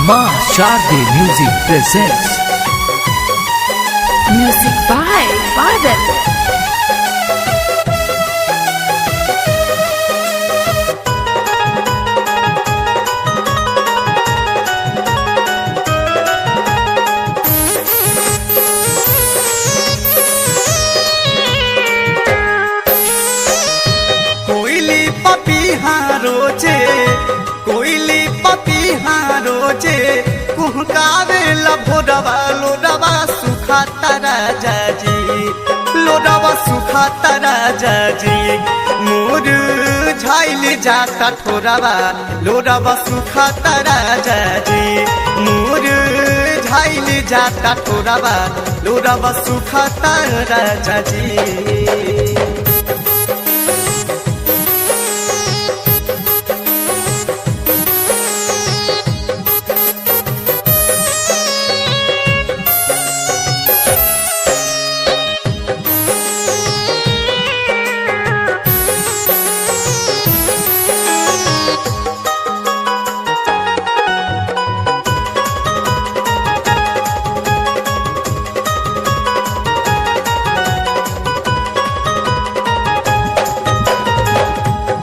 माँ Sharde music presents. Music by Badal. कोयली पपीहा रोजे कोयली पपीहा रोजे कुहकावे भोरवा लोडवा सुखा तारा जाजी लोडवा सुखा तारा जाजी मोर झाइल जाता ठोरवा लोडवा सुखा तारा जाजी मोर झाइल जाता ठोरवा लोडवा सुखा तारा जाजी।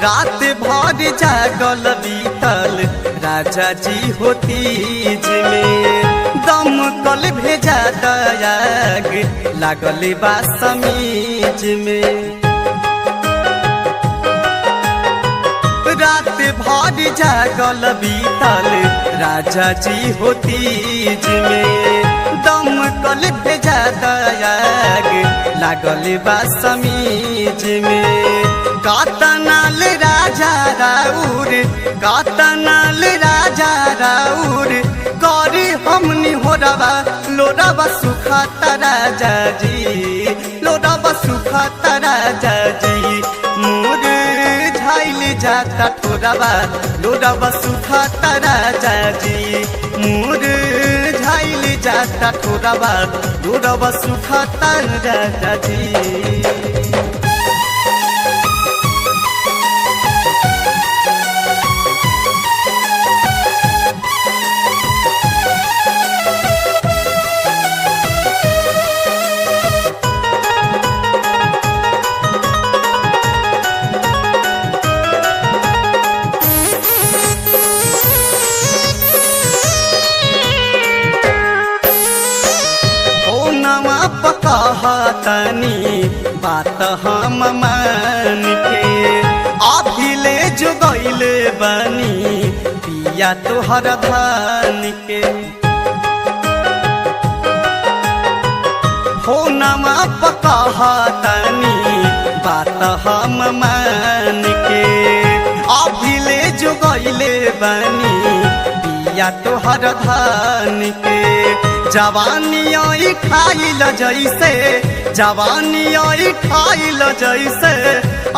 रात भर जागल बीतल राजा जी होती में दमकल भेजा दयाग लागल बा समीज में। रात भर जागल बीतल राजा जी होती में दमकल भेजा दयाग लागल बा समीज में। कातनाल राजा राउर कातनाल राजा राउर करी हमनी होरवा लोरवा सुखा तारा जाजी लोरवा सुखा तारा जाजी मोर झाइल जाता ठोरवा लोरवा सुखा तारा जाजी मोर झाइल जाता ठोरवा लोरवा सुखा तारा जाजी। कहतनी बात हम मान के अभिले जुगैले बनी पिया तोहर धान के हो नमा कहतनी बात हम मान के अभिले जुगैले बनी पिया तोहर धान के। जवानी आई खाइल जैसे जवानी आई खाइल जैसे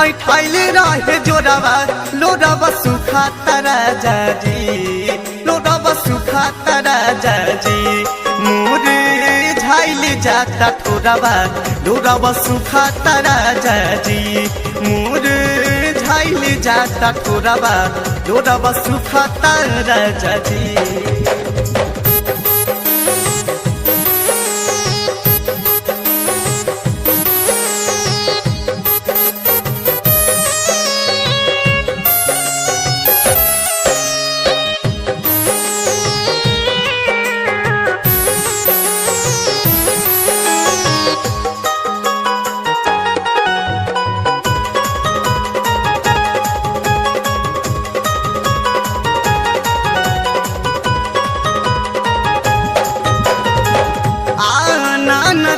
आई खाइल रहे जोरवा लोरवा सुखा तारा जाजी लोरवा सुखा तारा जाजी मोर झाइल जाता ठोरवा लोरवा सुखा तारा जाजी मोर झाइल जाता ठोरवा लोरवा सुखा तारा जाजी।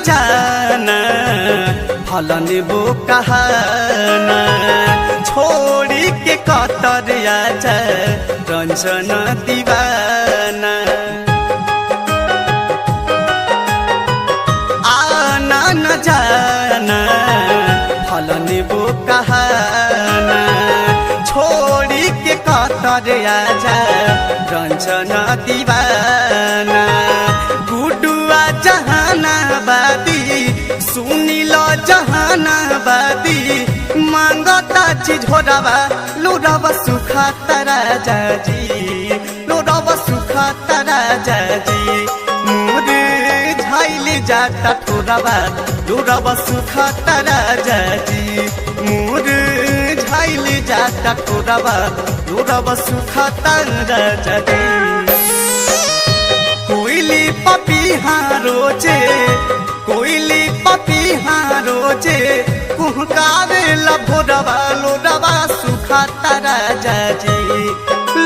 जाना फलन वो कहना छोड़ी के कतर आजा रंजन दीवाना आना न जाना फलन वो कहना छोड़ी के कतर आजा रंजन दीवाना। गुडुआ जहानाबादी सुनिल जहानाबादी मांगता चीज होरवा लोरवा सुखा तारा जाजी लोरवा सुखा तारा ठोराबा लोराबा सुखाता राजा जी मोर झाइल जाता ठोराबा लोराबा सुखाता राजा जी कोइली पपीहा रोजे कोइली पपीहा रोजे कुहकावे भोरबा लोराबा सुखाता राजा जी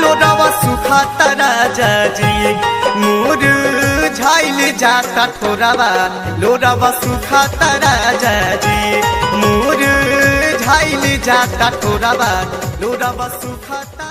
लोराबा सुखाता राजा जी मोर झाइल जाता ठोराबा लोराबा सुखाता राजा जी मोर झाइल जाता ठोराबा लोराबा सुखाता